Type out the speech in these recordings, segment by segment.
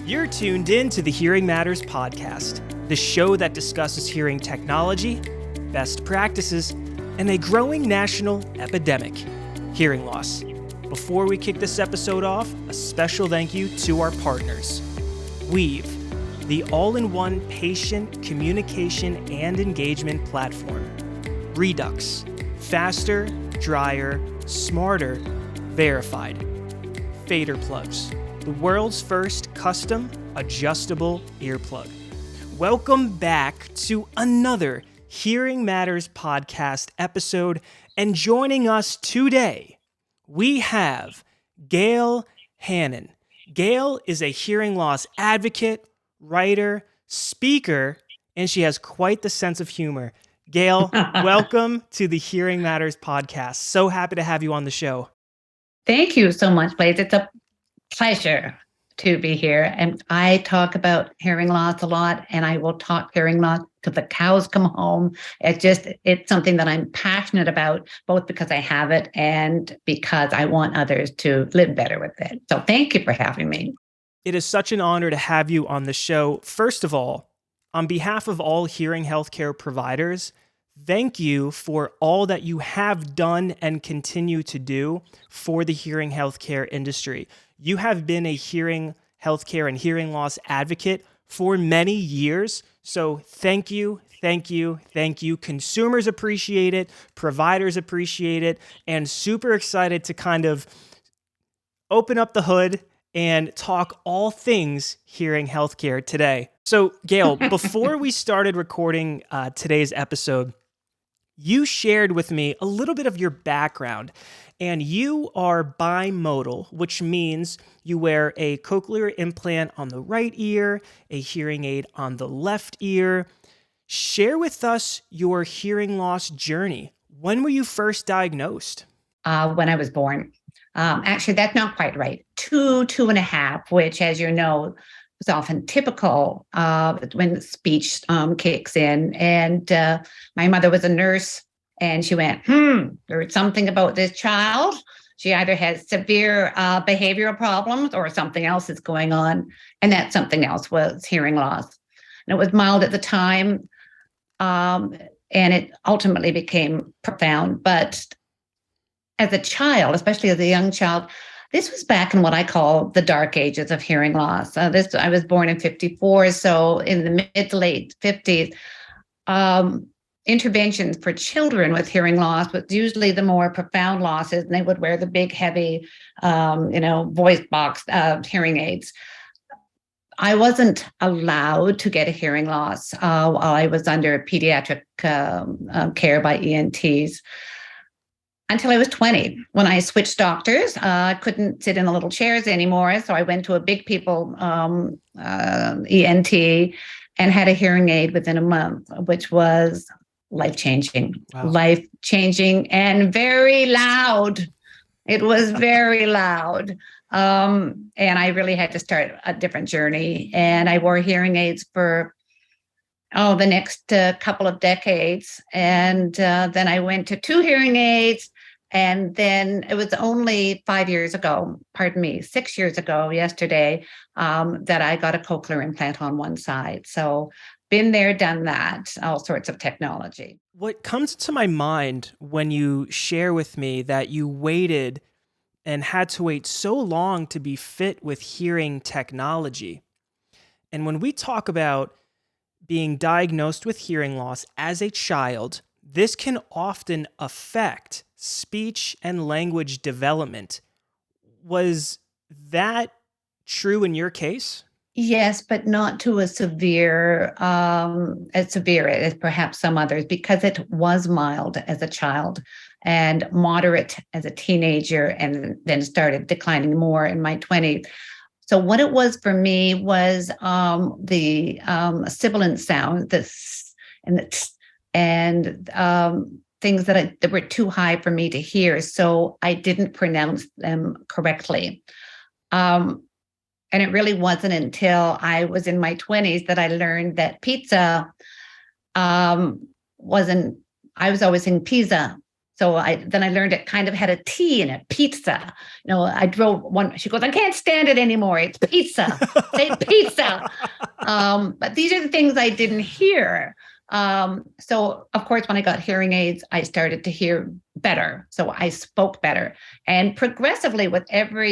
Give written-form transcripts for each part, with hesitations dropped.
You're tuned in to the Hearing Matters podcast, the show that discusses hearing technology, best practices, and a growing national epidemic, hearing loss. Before we kick this episode off, a special thank you to our partners. Weave, the all-in-one patient communication and engagement platform. Redux, faster, drier, smarter, verified. Fader plugs, the world's first custom adjustable earplug. Welcome back to another Hearing Matters podcast episode, and joining us today, we have Gael Hannan. Gael is a hearing loss advocate, writer, speaker, and she has quite the sense of humor. Gael, welcome to the Hearing Matters podcast. So happy to have you on the show. Thank you so much, Blaze. It's a pleasure to be here. And I talk about hearing loss a lot, and I will talk hearing loss till the cows come home. It's something that I'm passionate about, both because I have it and because I want others to live better with it. So thank you for having me. It is such an honor to have you on the show. First of all, on behalf of all hearing healthcare providers, thank you for all that you have done and continue to do for the hearing healthcare industry. You have been a hearing healthcare and hearing loss advocate for many years. So thank you, thank you, thank you. Consumers appreciate it, providers appreciate it, and super excited to kind of open up the hood and talk all things hearing healthcare today. So Gael, before we started recording today's episode, you shared with me a little bit of your background, and you are bimodal, which means you wear a cochlear implant on the right ear, a hearing aid on the left ear. Share with us your hearing loss journey. When were you first diagnosed? When I was born. Actually, that's not quite right. Two and a half, which, as you know, is often typical when speech kicks in. And my mother was a nurse, and she went, there's something about this child. She either has severe behavioral problems or something else is going on. And that something else was hearing loss. And it was mild at the time, and it ultimately became profound. But as a child, especially as a young child, this was back in what I call the dark ages of hearing loss. I was born in 1954, so in the mid to late 1950s, interventions for children with hearing loss was usually the more profound losses, and they would wear the big, heavy, voice box hearing aids. I wasn't allowed to get a hearing loss while I was under pediatric care by ENTs. Until I was 20, when I switched doctors. I couldn't sit in the little chairs anymore, so I went to a big people ENT and had a hearing aid within a month, which was life-changing. Wow. Life-changing and very loud. It was very loud. And I really had to start a different journey. And I wore hearing aids for the next couple of decades. And then I went to 2 hearing aids. And then it was only 6 years ago yesterday, that I got a cochlear implant on one side. So been there, done that, all sorts of technology. What comes to my mind when you share with me that you waited and had to wait so long to be fit with hearing technology. And when we talk about being diagnosed with hearing loss as a child, this can often affect speech and language development. Was that true in your case? Yes, but not to as severe as perhaps some others, because it was mild as a child and moderate as a teenager, and then started declining more in my 20s. So what it was for me was the sibilant sound, this and the and things that were too high for me to hear. So I didn't pronounce them correctly. And it really wasn't until I was in my 20s that I learned that pizza I was always saying pizza. So then I learned it kind of had a T in it, pizza. I drove one, she goes, I can't stand it anymore. It's pizza. Say pizza. But these are the things I didn't hear. So of course, when I got hearing aids, I started to hear better. So I spoke better. And progressively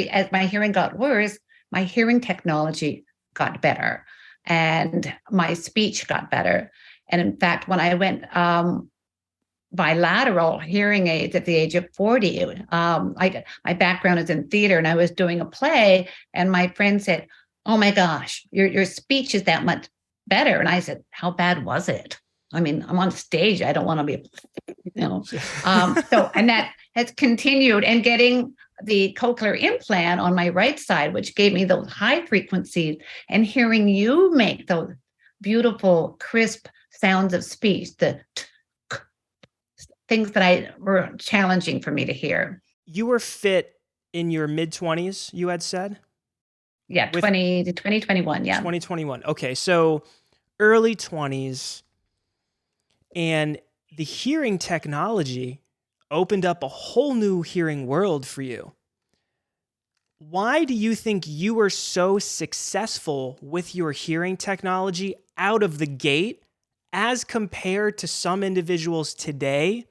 as my hearing got worse, my hearing technology got better and my speech got better. And in fact, when I went bilateral hearing aids at the age of 40. My background is in theater, and I was doing a play, and my friend said, "Oh my gosh, your speech is that much better." And I said, "How bad was it?" I mean, I'm on stage. I don't want to be, and that has continued. And getting the cochlear implant on my right side, which gave me those high frequencies, and hearing you make those beautiful, crisp sounds of speech, the things that were challenging for me to hear. You were fit in your mid-20s, you had said? Yeah, 2021, yeah. 2021. Okay, so early 20s, and the hearing technology opened up a whole new hearing world for you. Why do you think you were so successful with your hearing technology out of the gate as compared to some individuals today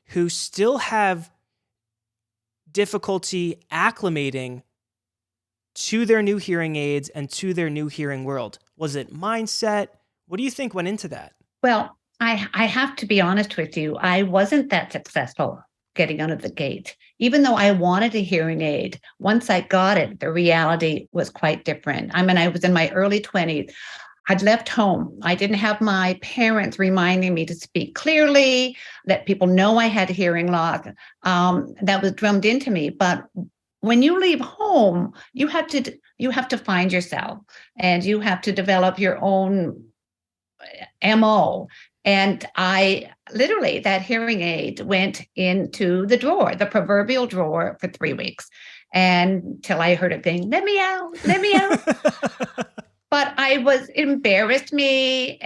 who still have difficulty acclimating to their new hearing aids and to their new hearing world? Was it mindset? What do you think went into that? Well, I have to be honest with you. I wasn't that successful getting out of the gate. Even though I wanted a hearing aid, once I got it, the reality was quite different. I mean, I was in my early 20s. I'd left home. I didn't have my parents reminding me to speak clearly, let people know I had hearing loss. That was drummed into me. But when you leave home, you have to find yourself, and you have to develop your own MO. And that hearing aid went into the proverbial drawer for 3 weeks, until I heard it going, let me out, let me out. But it embarrassed me.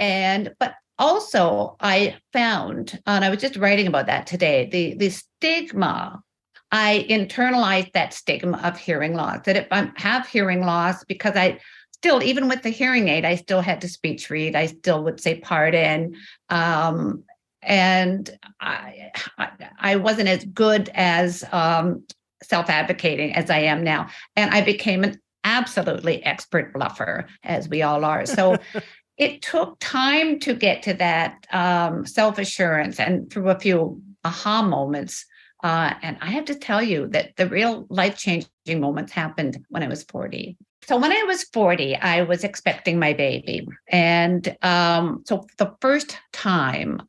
But also I found, and I was just writing about that today, the stigma. I internalized that stigma of hearing loss, that if I have hearing loss, because I still, even with the hearing aid, I still had to speech read. I still would say pardon. And I wasn't as good as self-advocating as I am now. And I became an absolutely expert bluffer, as we all are. So it took time to get to that self-assurance, and through a few aha moments. And I have to tell you that the real life-changing moments happened when I was 40. So when I was 40, I was expecting my baby. And so the first time,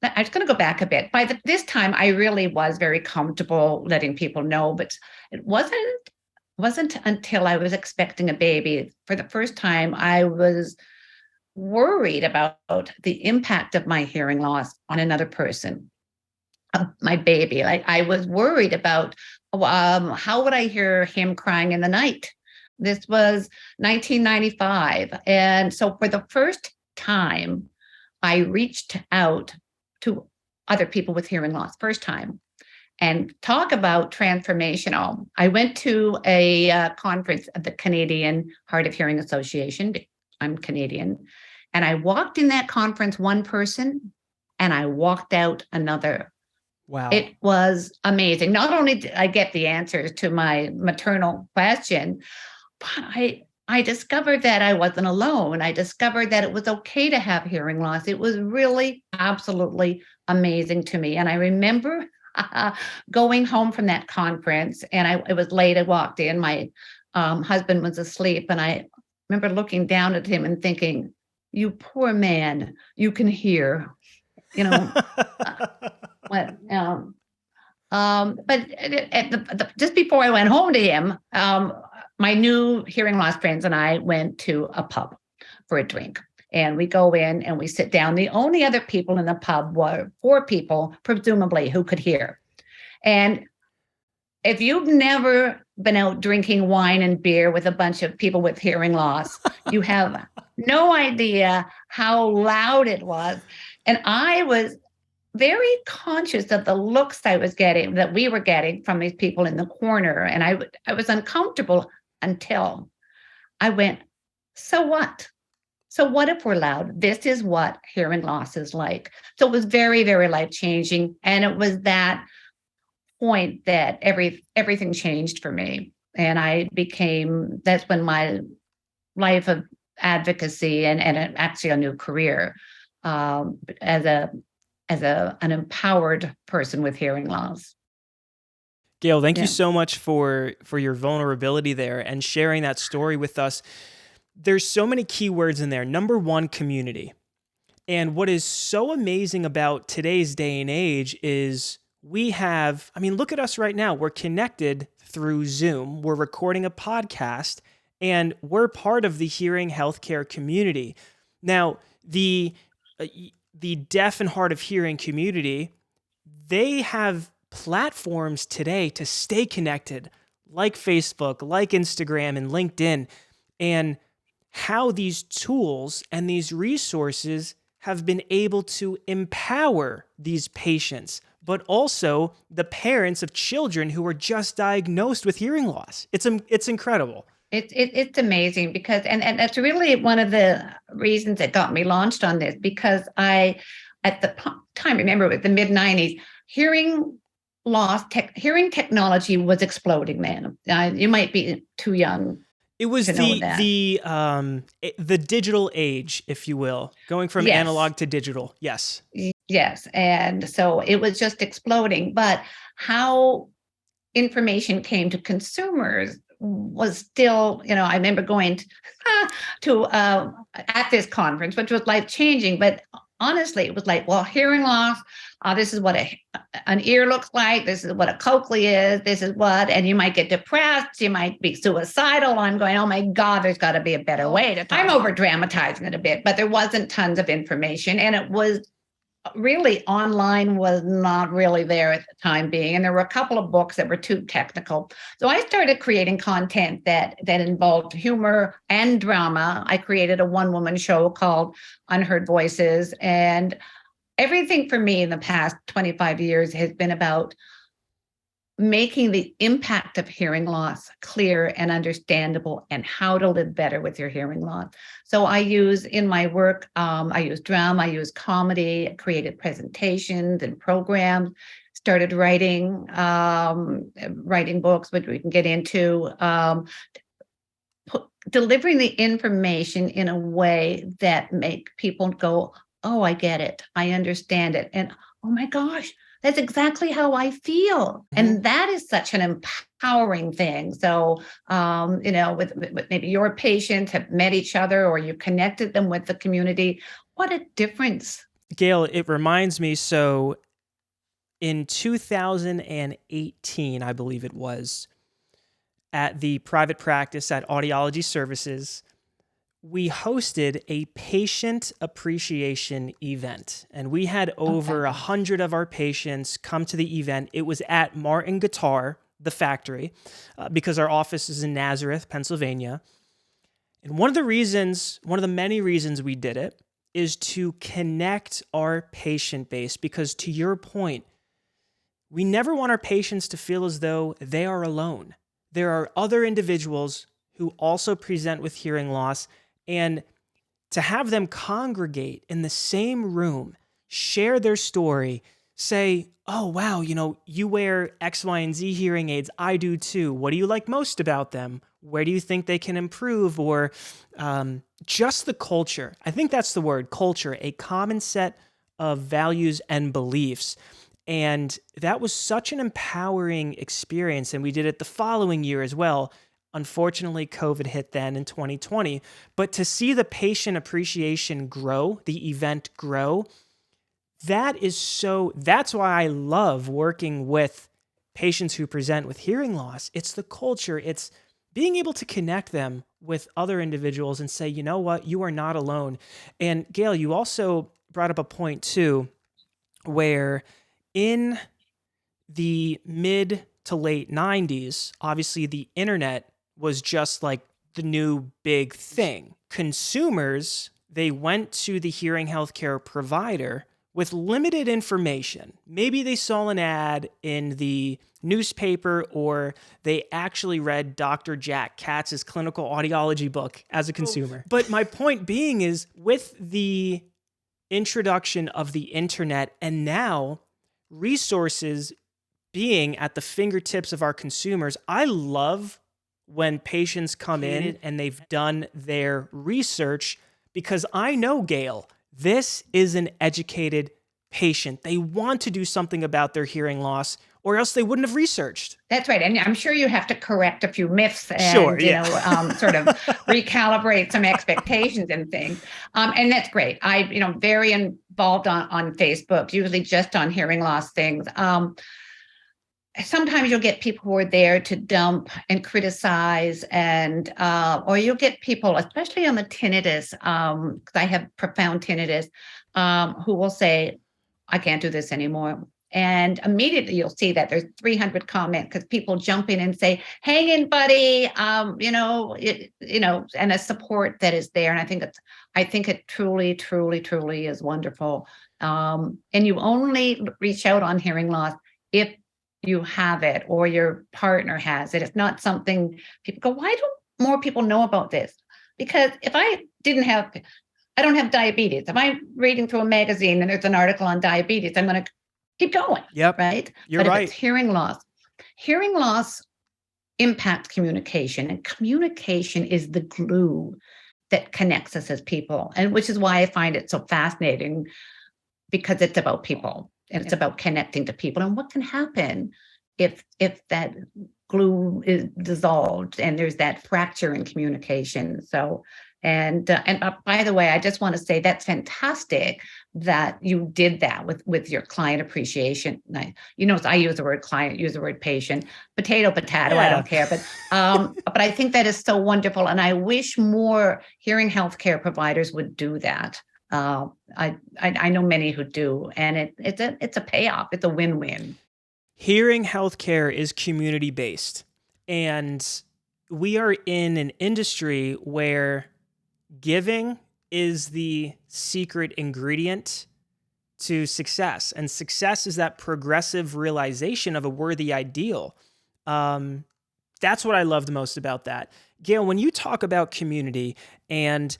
I'm just going to go back a bit. By this time, I really was very comfortable letting people know, but it wasn't until I was expecting a baby. For the first time, I was worried about the impact of my hearing loss on another person, my baby. I was worried about how would I hear him crying in the night. This was 1995. And so for the first time, I reached out to other people with hearing loss, first time. And talk about transformational. I went to a conference at the Canadian Hard of Hearing Association. I'm Canadian. And I walked in that conference one person, and I walked out another. Wow. It was amazing. Not only did I get the answers to my maternal question, but I discovered that I wasn't alone. I discovered that it was okay to have hearing loss. It was really absolutely amazing to me. And I remember going home from that conference, and it was late. I walked in, my husband was asleep, and I remember looking down at him and thinking, you poor man, you can hear, but just before I went home to him, my new hearing loss friends and I went to a pub for a drink. And we go in and we sit down. The only other people in the pub were 4 people, presumably, who could hear. And if you've never been out drinking wine and beer with a bunch of people with hearing loss, you have no idea how loud it was. And I was very conscious of the looks I was getting, that we were getting from these people in the corner. And I was uncomfortable until I went, so what? So what if we're loud? This is what hearing loss is like. So it was very, very life changing. And it was that point that everything changed for me. And that's when my life of advocacy and actually a new career as an empowered person with hearing loss. Gail, thank you Yeah. so much for your vulnerability there and sharing that story with us. There's so many key words in there. Number one, community. And what is so amazing about today's day and age is look at us right now. We're connected through Zoom. We're recording a podcast and we're part of the hearing healthcare community. Now, the deaf and hard of hearing community, they have platforms today to stay connected, like Facebook, like Instagram and LinkedIn, and how these tools and these resources have been able to empower these patients, but also the parents of children who are just diagnosed with hearing loss. It's incredible. It's amazing because and that's really one of the reasons that got me launched on this, because I at the time, remember, it was the mid-90s, hearing hearing technology was exploding then. You might be too young. It was to know that. the digital age, if you will, going from Yes. analog to digital. Yes. Yes. And so it was just exploding. But how information came to consumers was still, I remember going to at this conference, which was life changing. But honestly, it was like, well, hearing loss, this is what an ear looks like. This is what a cochlea is. This is what, and you might get depressed. You might be suicidal. I'm going, oh my God, there's got to be a better way to talk. I'm over dramatizing it a bit, but there wasn't tons of information. And it was really, online was not really there at the time being. And there were a couple of books that were too technical. So I started creating content that involved humor and drama. I created a one-woman show called Unheard Voices. And everything for me in the past 25 years has been about making the impact of hearing loss clear and understandable, and how to live better with your hearing loss. So I use in my work, I use drama, I use comedy, created presentations and programs, started writing books, which we can get into, delivering the information in a way that make people go, oh, I get it, I understand it, and oh my gosh, that's exactly how I feel. Mm-hmm. And that is such an empowering thing. So, with maybe your patients have met each other, or you connected them with the community. What a difference. Gail, it reminds me, so in 2018, I believe it was, at the private practice at Audiology Services, we hosted a patient appreciation event, and we had over 100 of our patients come to the event. It was at Martin Guitar, the factory, because our office is in Nazareth, Pennsylvania. And one of the many reasons we did it is to connect our patient base, because to your point, we never want our patients to feel as though they are alone. There are other individuals who also present with hearing loss, and to have them congregate in the same room, share their story, say, oh, wow, you wear X, Y, and Z hearing aids. I do too. What do you like most about them? Where do you think they can improve? Or just the culture. I think that's the word, culture, a common set of values and beliefs. And that was such an empowering experience. And we did it the following year as well. Unfortunately, COVID hit then in 2020, but to see the patient appreciation grow, the event grow, that's why I love working with patients who present with hearing loss. It's the culture. It's being able to connect them with other individuals and say, you know what, you are not alone. And Gail, you also brought up a point too, where in the mid to late 90s, obviously the internet was just like the new big thing. Consumers, they went to the hearing healthcare provider with limited information. Maybe they saw an ad in the newspaper or they actually read Dr. Jack Katz's clinical audiology book as a consumer. But my point being is, with the introduction of the internet and now resources being at the fingertips of our consumers, I love when patients come in and they've done their research, because I know, Gail, this is an educated patient. They want to do something about their hearing loss, or else they wouldn't have researched. That's right. And I'm sure you have to correct a few myths and, Sure, yeah. sort of recalibrate some expectations and things. And that's great. Very involved on Facebook, usually just on hearing loss things. Sometimes you'll get people who are there to dump and criticize, and or you'll get people, especially on the tinnitus, because I have profound tinnitus, who will say, I can't do this anymore. And immediately you'll see that there's 300 comments because people jump in and say, hang in, buddy, and a support that is there. And I think it truly, truly, truly is wonderful. And you only reach out on hearing loss if you have it or your partner has it. It's not something people go, why don't more people know about this? Because if I don't have diabetes. If I'm reading through a magazine and there's an article on diabetes, I'm going to keep going. Yep. Right. You're right. If it's hearing loss impacts communication, and communication is the glue that connects us as people. And which is why I find it so fascinating, because it's about people and it's about connecting to people, and what can happen if that glue is dissolved and there's that fracture in communication. So, and by the way, I just want to say that's fantastic that you did that with your client appreciation. I use the word client, use the word patient, potato, Yeah. I don't care. But I think that is so wonderful. And I wish more hearing healthcare providers would do that. I know many who do, and it's a payoff. It's a win-win. Hearing healthcare is community-based, and we are in an industry where giving is the secret ingredient to success, and success is that progressive realization of a worthy ideal. That's what I love the most about that. Gail, when you talk about community and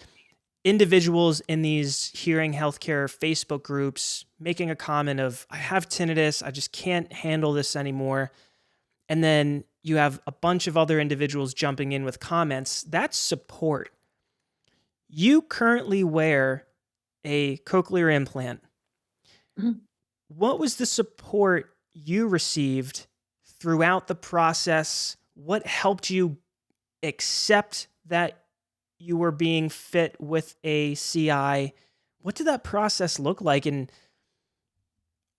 individuals in these hearing healthcare Facebook groups making a comment of, I have tinnitus, I just can't handle this anymore, and then you have a bunch of other individuals jumping in with comments, that's support. You currently wear a cochlear implant. Mm-hmm. What was the support you received throughout the process? What helped you accept that you were being fit with a CI? What did that process look like, and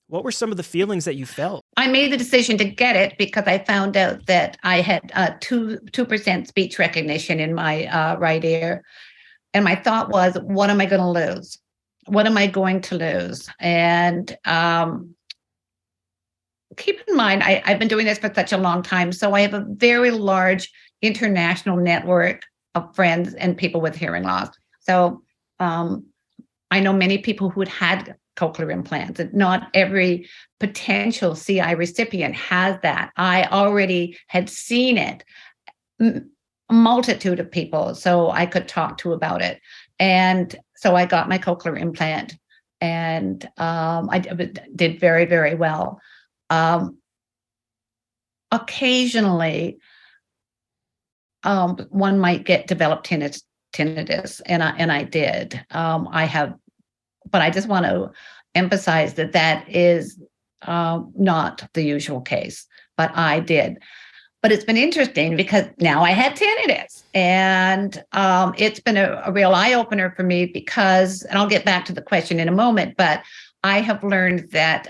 what were some of the feelings that you felt? I made the decision to get it because I found out that I had 2% speech recognition in my right ear. And my thought was, what am I going to lose? What am I going to lose? And keep in mind, I've been doing this for such a long time. So I have a very large international network of friends and people with hearing loss. So I know many people who had cochlear implants, and not every potential CI recipient has that. I already had seen it, a multitude of people, so I could talk to about it. And so I got my cochlear implant, and I did very, very well. Occasionally, one might get developed tinnitus, and I did. But I just want to emphasize that is not the usual case, but I did. But it's been interesting because now I had tinnitus, and it's been a real eye-opener for me because, and I'll get back to the question in a moment, but I have learned that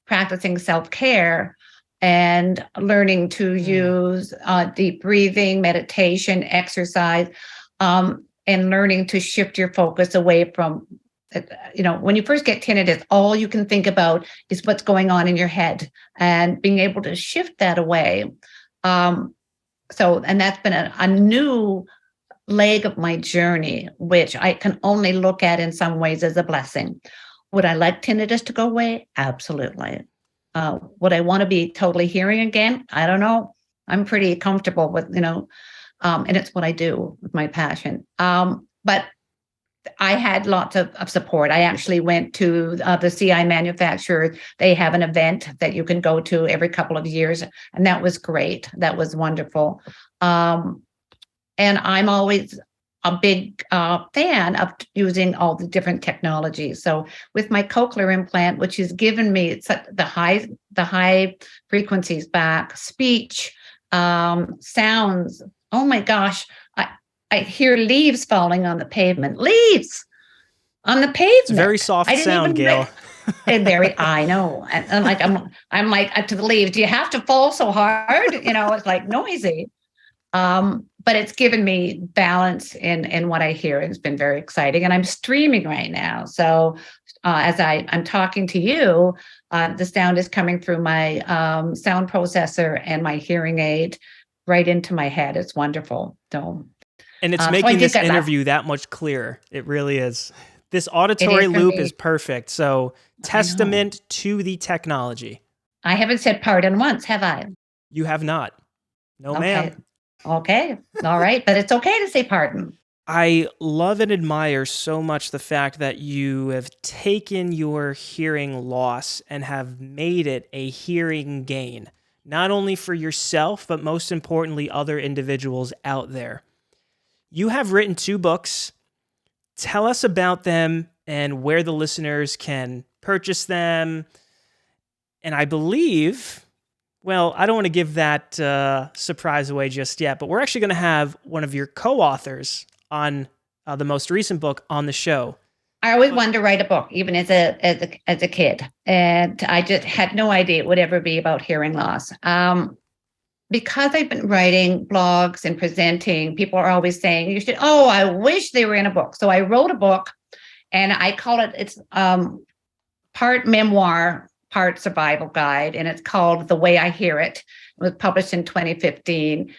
practicing self-care and learning to use deep breathing, meditation, exercise, and learning to shift your focus away from, when you first get tinnitus, all you can think about is what's going on in your head, and being able to shift that away. And that's been a new leg of my journey, which I can only look at in some ways as a blessing. Would I like tinnitus to go away? Absolutely. Would I want to be totally hearing again? I don't know. I'm pretty comfortable with, and it's what I do with my passion. But I had lots of support. I actually went to the CI manufacturer. They have an event that you can go to every couple of years, and that was great. That was wonderful. And I'm always a big fan of using all the different technologies. So with my cochlear implant, which has given me the high frequencies back, speech, sounds. Oh my gosh, I hear leaves falling on the pavement. Leaves on the pavement. It's a very soft sound, Gail. I know. And like, I'm like to the leaves, do you have to fall so hard? It's like noisy. But it's given me balance in what I hear. It's been very exciting. And I'm streaming right now. So as I'm talking to you, the sound is coming through my sound processor and my hearing aid right into my head. It's wonderful. So, and it's making this interview that much clearer. It really is. This auditory loop is perfect. So testament to the technology. I haven't said pardon once, have I? You have not. No, ma'am. Okay. All right. But it's okay to say pardon. I love and admire so much the fact that you have taken your hearing loss and have made it a hearing gain, not only for yourself, but most importantly, other individuals out there. You have written 2 books. Tell us about them and where the listeners can purchase them. And I believe, well, I don't want to give that surprise away just yet, but we're actually going to have one of your co-authors on the most recent book on the show. I always wanted to write a book, even as a kid, and I just had no idea it would ever be about hearing loss. Because I've been writing blogs and presenting, people are always saying, you should, I wish they were in a book. So I wrote a book, and I call it's part memoir, part survival guide, and it's called The Way I Hear It. It was published in 2015.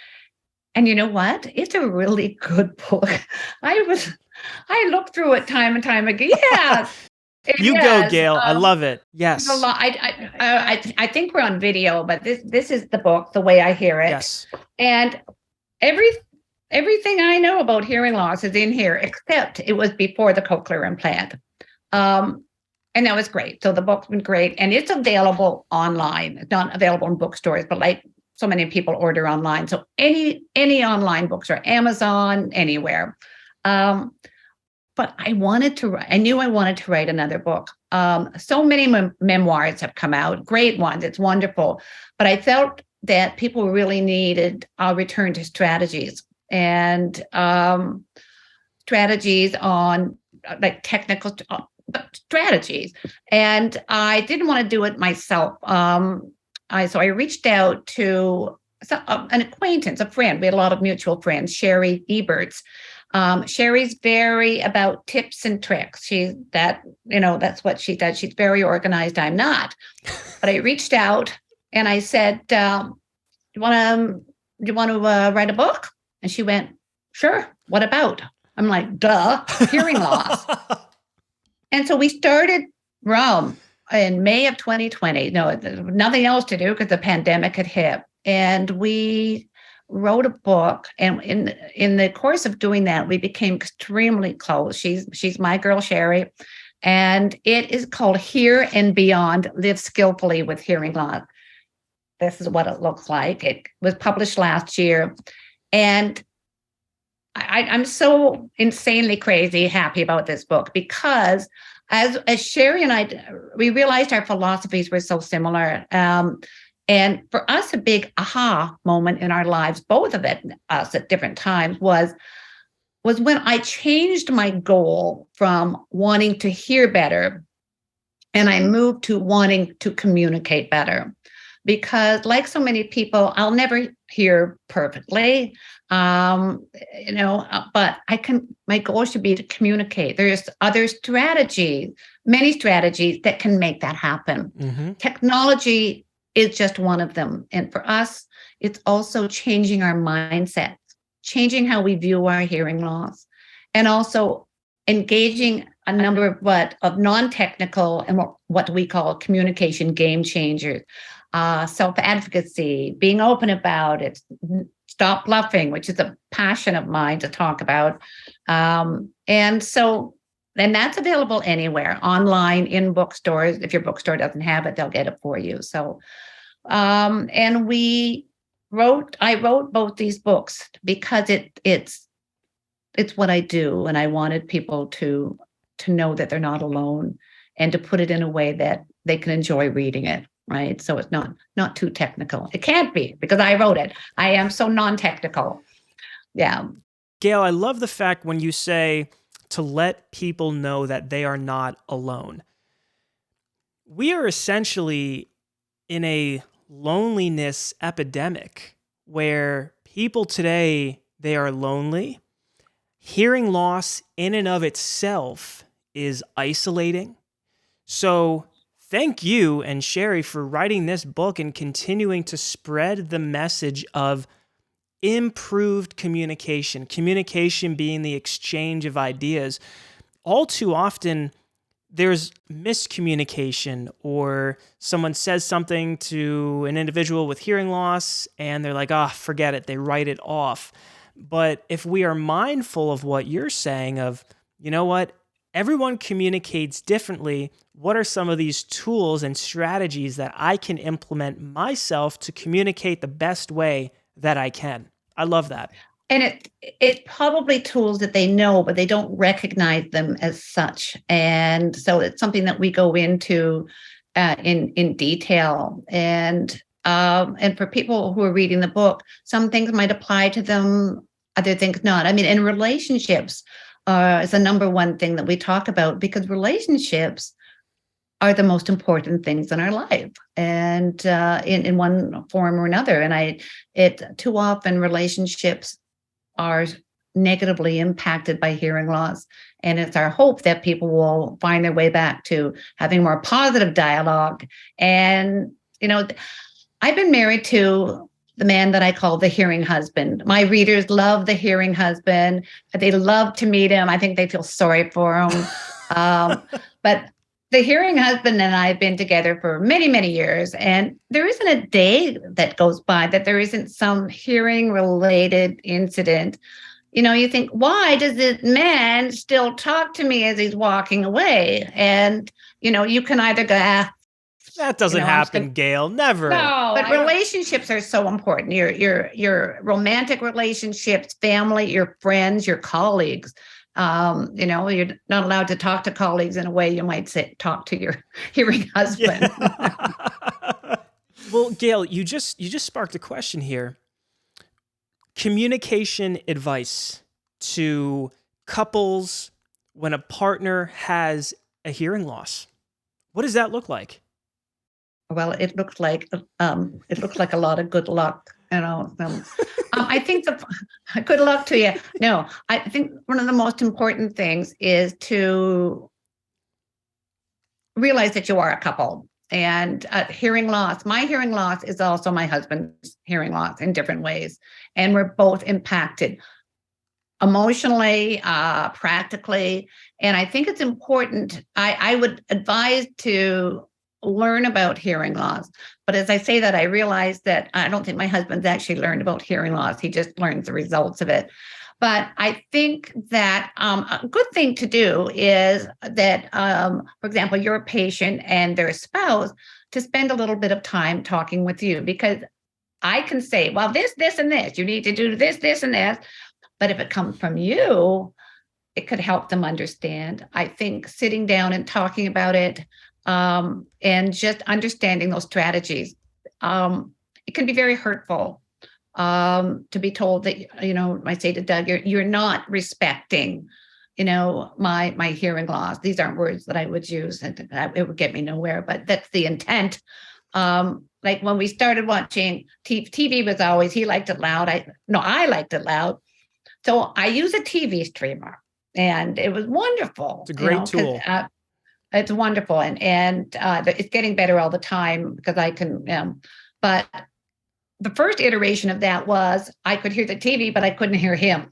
And you know what? It's a really good book. I looked through it time and time again. Yeah. Go, Gail. I love it. Yes. I think we're on video, but this is the book, The Way I Hear It. Yes. And everything I know about hearing loss is in here, except it was before the cochlear implant. And that was great. So the book's been great. And it's available online. It's not available in bookstores, but like so many people order online. So any online bookstore, Amazon, anywhere. But I knew I wanted to write another book. So many memoirs have come out, great ones. It's wonderful. But I felt that people really needed a return to strategies and strategies on like technical strategies. And I didn't want to do it myself. So I reached out to an acquaintance, a friend. We had a lot of mutual friends, Shari Eberts. Shari's very about tips and tricks. That's what she does. She's very organized. I'm not. But I reached out and I said, you want to write a book? And she went, sure. What about? I'm like, duh, hearing loss. And so we started Rome in May of 2020. No, nothing else to do because the pandemic had hit. And we wrote a book, and in the course of doing that, we became extremely close. She's my girl, Shari, and it is called Hear and Beyond: Live Skillfully with Hearing Loss. This is what it looks like. It was published last year, and I'm so insanely crazy happy about this book because as Shari and I, we realized our philosophies were so similar. And for us, a big aha moment in our lives, both of us at different times, was when I changed my goal from wanting to hear better and I moved to wanting to communicate better. Because like so many people, I'll never hear perfectly, but my goal should be to communicate. There's other strategies, many strategies that can make that happen. Mm-hmm. Technology is just one of them. And for us, it's also changing our mindsets, changing how we view our hearing loss, and also engaging a number of non-technical and what we call communication game changers, self-advocacy, being open about it, stop bluffing, which is a passion of mine to talk about. And that's available anywhere, online, in bookstores. If your bookstore doesn't have it, they'll get it for you. So, and I wrote both these books because it's what I do, and I wanted people to know that they're not alone, and to put it in a way that they can enjoy reading it. Right. So it's not too technical. It can't be, because I wrote it. I am so non-technical. Yeah. Gail, I love the fact when you say to let people know that they are not alone. We are essentially in a loneliness epidemic where people today, they are lonely. Hearing loss in and of itself is isolating. So thank you and Shari for writing this book and continuing to spread the message of improved communication being the exchange of ideas. All too often, there's miscommunication, or someone says something to an individual with hearing loss and they're like, forget it. They write it off. But if we are mindful of what you're saying of, you know what, everyone communicates differently. What are some of these tools and strategies that I can implement myself to communicate the best way that I can? I love that. And it probably tools that they know, but they don't recognize them as such. And so it's something that we go into in detail. And for people who are reading the book, some things might apply to them, other things not. I mean, in relationships is the number one thing that we talk about, because relationships are the most important things in our life, and in one form or another. And too often relationships are negatively impacted by hearing loss. And it's our hope that people will find their way back to having more positive dialogue. And, I've been married to the man that I call the hearing husband. My readers love the hearing husband. They love to meet him. I think they feel sorry for him. But the hearing husband and I have been together for many, many years, and there isn't a day that goes by that there isn't some hearing-related incident. You think, why does this man still talk to me as he's walking away? And, you can either go, that doesn't happen, Gail. Never. No, but relationships are so important. Your romantic relationships, family, your friends, your colleagues. You're not allowed to talk to colleagues in a way you might talk to your hearing husband. Yeah. Well, Gail, you just sparked a question here. Communication advice to couples when a partner has a hearing loss. What does that look like? Well, it looks like a lot of good luck. I think good luck to you. No, I think one of the most important things is to realize that you are a couple. And hearing loss, my hearing loss is also my husband's hearing loss in different ways. And we're both impacted emotionally, practically. And I think it's important. I would advise to learn about hearing loss. But as I say that, I realize that I don't think my husband's actually learned about hearing loss. He just learns the results of it. But I think that a good thing to do is that, for example, your patient and their spouse to spend a little bit of time talking with you, because I can say, well, this, and this, you need to do this, and this. But if it comes from you, it could help them understand. I think sitting down and talking about it, and just understanding those strategies. It can be very hurtful to be told that, I say to Doug, you're not respecting, my hearing loss. These aren't words that I would use, and it would get me nowhere, but that's the intent. Like when we started watching TV was always, he liked it loud. I liked it loud. So I use a TV streamer, and it was wonderful. It's a great tool. It's wonderful, and it's getting better all the time because I can. But the first iteration of that was I could hear the TV, but I couldn't hear him.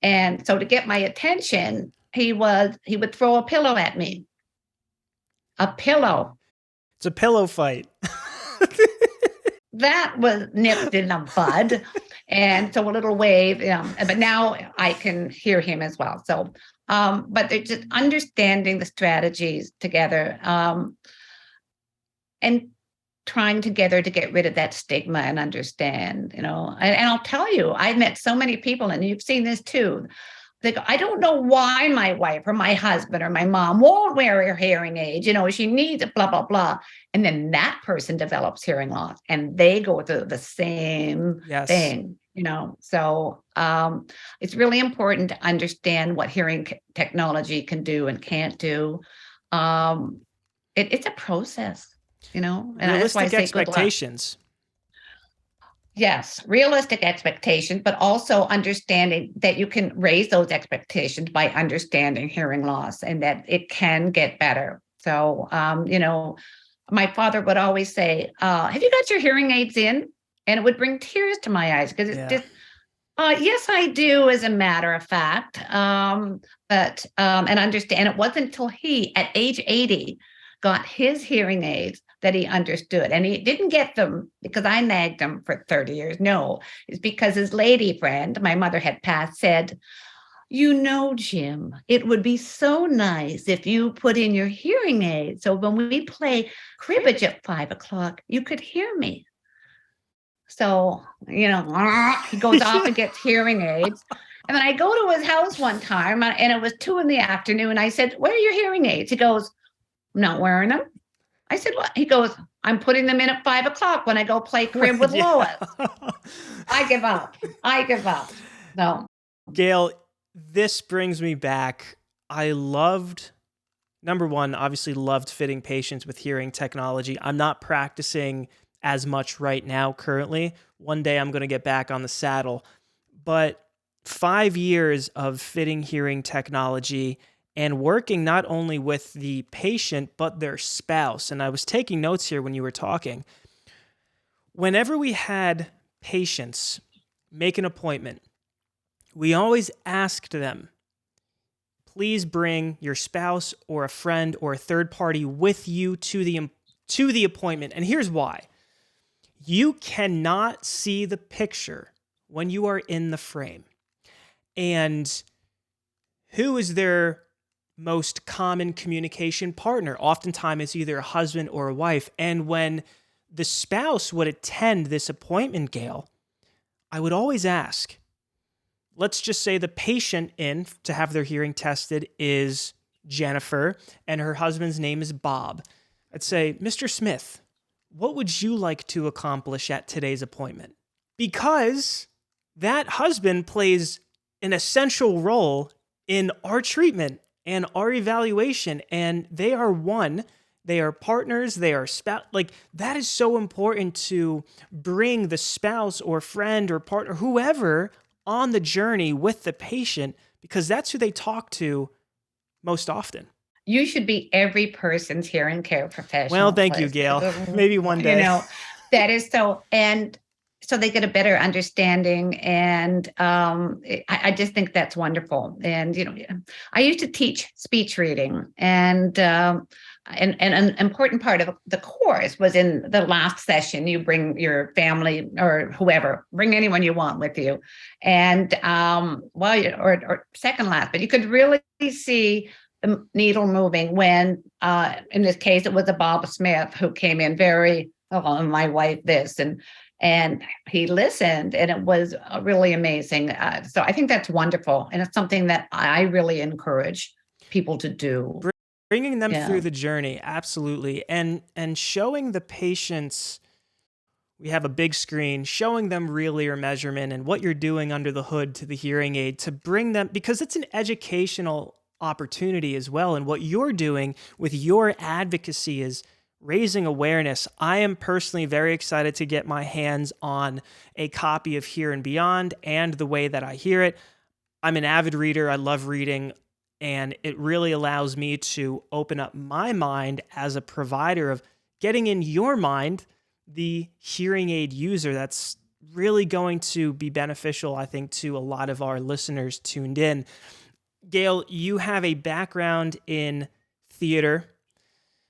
And so to get my attention, he would throw a pillow at me. A pillow. It's a pillow fight. That was nipped in the bud. And so a little wave, but now I can hear him as well. So, but they're just understanding the strategies together, and trying together to get rid of that stigma and understand, and I'll tell you, I've met so many people, and you've seen this too. Like, I don't know why my wife or my husband or my mom won't wear her hearing aid. She needs it, blah, blah, blah. And then that person develops hearing loss and they go through the same thing, So it's really important to understand what hearing technology can do and can't do. It's a process, and that's why I Realistic say expectations. Yes, realistic expectations, but also understanding that you can raise those expectations by understanding hearing loss and that it can get better. So, my father would always say, have you got your hearing aids in? And it would bring tears to my eyes because it's just, yes, I do, as a matter of fact. But and understand it wasn't until he, at age 80, got his hearing aids that he understood. And he didn't get them because I nagged him for 30 years. No, it's because his lady friend, my mother had passed, said, Jim, it would be so nice if you put in your hearing aid. So when we play cribbage at 5 o'clock, you could hear me. So, he goes off and gets hearing aids. And then I go to his house one time and it was 2 PM. I said, where are your hearing aids? He goes, I'm not wearing them. I said, what? He goes, I'm putting them in at 5 o'clock when I go play crib with Lois. I give up. No. Gail, this brings me back. Number one, obviously loved fitting patients with hearing technology. I'm not practicing as much right now currently. One day I'm going to get back on the saddle. But 5 years of fitting hearing technology and working not only with the patient, but their spouse. And I was taking notes here when you were talking. Whenever we had patients make an appointment, we always asked them, please bring your spouse or a friend or a third party with you to the appointment. And here's why. You cannot see the picture when you are in the frame. And who is their most common communication partner? Oftentimes it's either a husband or a wife. And when the spouse would attend this appointment, Gail, I would always ask, let's just say the patient in to have their hearing tested is Jennifer and her husband's name is Bob. I'd say, Mr. Smith, what would you like to accomplish at today's appointment? Because that husband plays an essential role in our treatment and our evaluation, and they are one. They are partners. They are spouse. Like, that is so important to bring the spouse or friend or partner, whoever, on the journey with the patient, because that's who they talk to most often. You should be every person's hearing care professional. Well, thank you, Gail. Maybe one day. That is so, and so they get a better understanding. And I just think that's wonderful. And, I used to teach speech reading, and an important part of the course was in the last session. You bring your family or whoever, bring anyone you want with you. And or second last, but you could really see the needle moving when, in this case, it was a Bob Smith who came in my wife this, and he listened, and it was really amazing. So I think that's wonderful. And it's something that I really encourage people to do. Bringing them through the journey, absolutely. And showing the patients, we have a big screen, showing them real ear measurement and what you're doing under the hood to the hearing aid to bring them, because it's an educational opportunity as well. And what you're doing with your advocacy is raising awareness. I am personally very excited to get my hands on a copy of Hear and Beyond and The Way That I Hear It. I'm an avid reader. I love reading. And it really allows me to open up my mind as a provider of getting in your mind, the hearing aid user. That's really going to be beneficial, I think, to a lot of our listeners tuned in. Gael, you have a background in theater.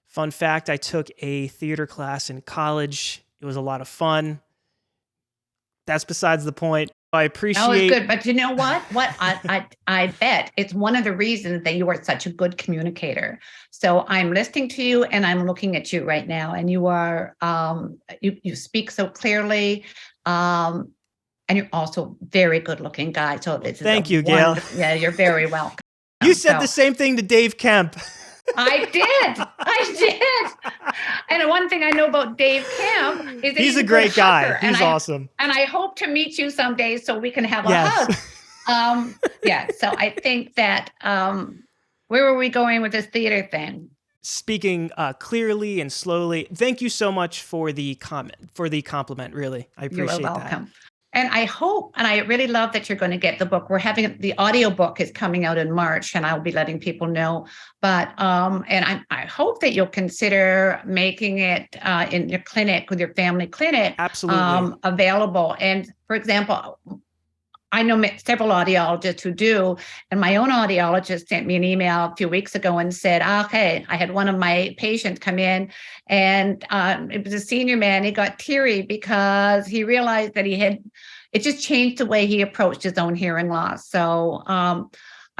Fun fact, I took a theater class in college. It was a lot of fun. That's besides the point. I appreciate... Oh, it's good. But you know what? I bet it's one of the reasons that you are such a good communicator. So I'm listening to you and I'm looking at you right now, and you are, you speak so clearly. And you're also very good looking guy. So this is Thank you, Gael. Yeah, you're very welcome. You said the same thing to Dave Kemp. I did. And one thing I know about Dave Kemp is that he's a great guy. He's awesome. And I hope to meet you someday so we can have a hug. Yeah. So I think that, where were we going with this theater thing? Speaking clearly and slowly. Thank you so much for the compliment. Really, I appreciate You're welcome. that. And I hope, and I really love that you're going to get the book. We're having the audiobook is coming out in March, and I'll be letting people know. But and I hope that you'll consider making it in your clinic with your family clinic, absolutely available. And for example, I know several audiologists who do, and my own audiologist sent me an email a few weeks ago and said, okay, I had one of my patients come in, and it was a senior man. He got teary because he realized that it just changed the way he approached his own hearing loss. So I'm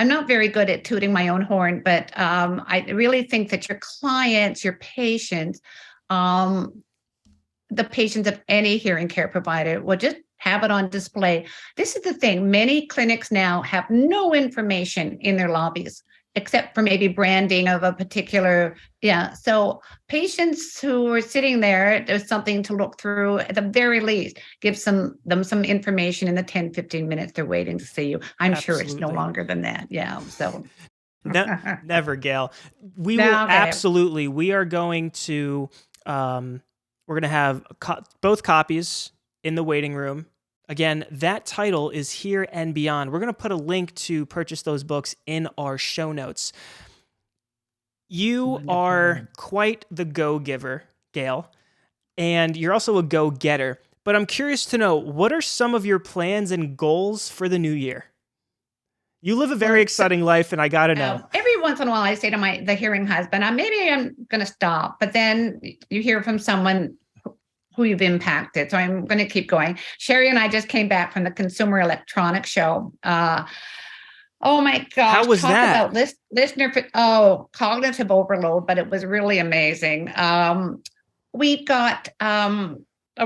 not very good at tooting my own horn, but I really think that your clients, your patients, the patients of any hearing care provider will just have it on display. This is the thing. Many clinics now have no information in their lobbies, except for maybe branding of a particular, So patients who are sitting there, there's something to look through. At the very least, give them some information in the 10, 15 minutes they're waiting to see you. I'm sure it's no longer than that. Yeah, so. Never, Gael. We will absolutely. We are going to, we're going to have both copies in the waiting room. Again, that title is Here and Beyond. We're going to put a link to purchase those books in our show notes. You are quite the go-giver, Gael, and you're also a go-getter. But I'm curious to know, what are some of your plans and goals for the new year? You live a very exciting life, and I got to know. Every once in a while, I say to the hearing husband, maybe I'm going to stop. But then you hear from someone who you've impacted. So I'm going to keep going. Shari and I just came back from the Consumer Electronics Show. Oh my gosh. How was that? About cognitive overload, but it was really amazing. We've got,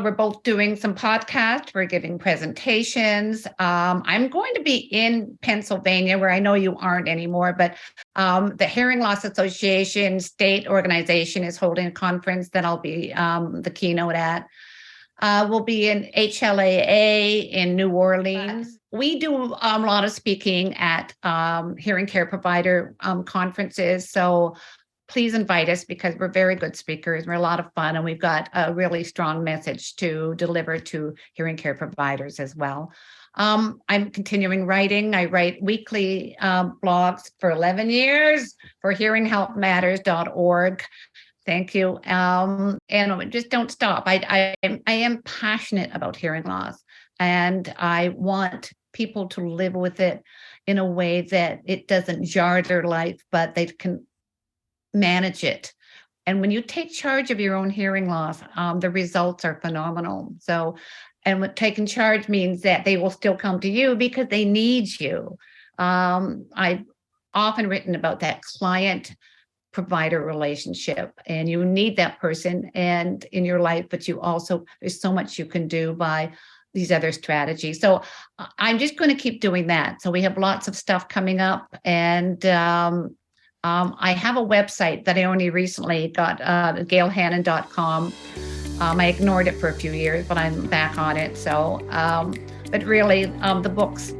we're both doing some podcasts. We're giving presentations. I'm going to be in Pennsylvania, where I know you aren't anymore, but the Hearing Loss Association state organization is holding a conference that I'll be the keynote at. We'll be in HLAA in New Orleans. We do a lot of speaking at hearing care provider conferences. So please invite us, because we're very good speakers. We're a lot of fun, and we've got a really strong message to deliver to hearing care providers as well. I'm continuing writing. I write weekly blogs for 11 years for hearinghealthmatters.org. Thank you. And just don't stop. I am passionate about hearing loss, and I want people to live with it in a way that it doesn't jar their life, but they can manage it. And when you take charge of your own hearing loss, the results are phenomenal. So, and what taking charge means that they will still come to you because they need you. I've often written about that client-provider relationship, and you need that person and in your life, but you also, there's so much you can do by these other strategies. So I'm just going to keep doing that. So we have lots of stuff coming up, and I have a website that I only recently got, gaelhannan.com. I ignored it for a few years, but I'm back on it. So, but really, the books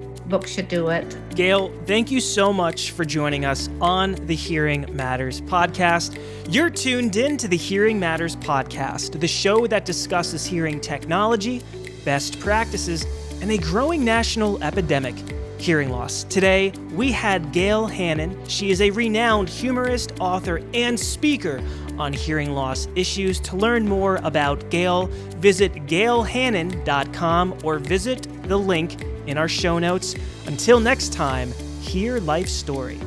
should do it. Gael, thank you so much for joining us on the Hearing Matters podcast. You're tuned in to the Hearing Matters podcast, the show that discusses hearing technology, best practices, and a growing national epidemic, hearing loss. Today, we had Gael Hannan. She is a renowned humorist, author, and speaker on hearing loss issues. To learn more about Gael, visit gaelhannan.com or visit the link in our show notes. Until next time, hear life's story.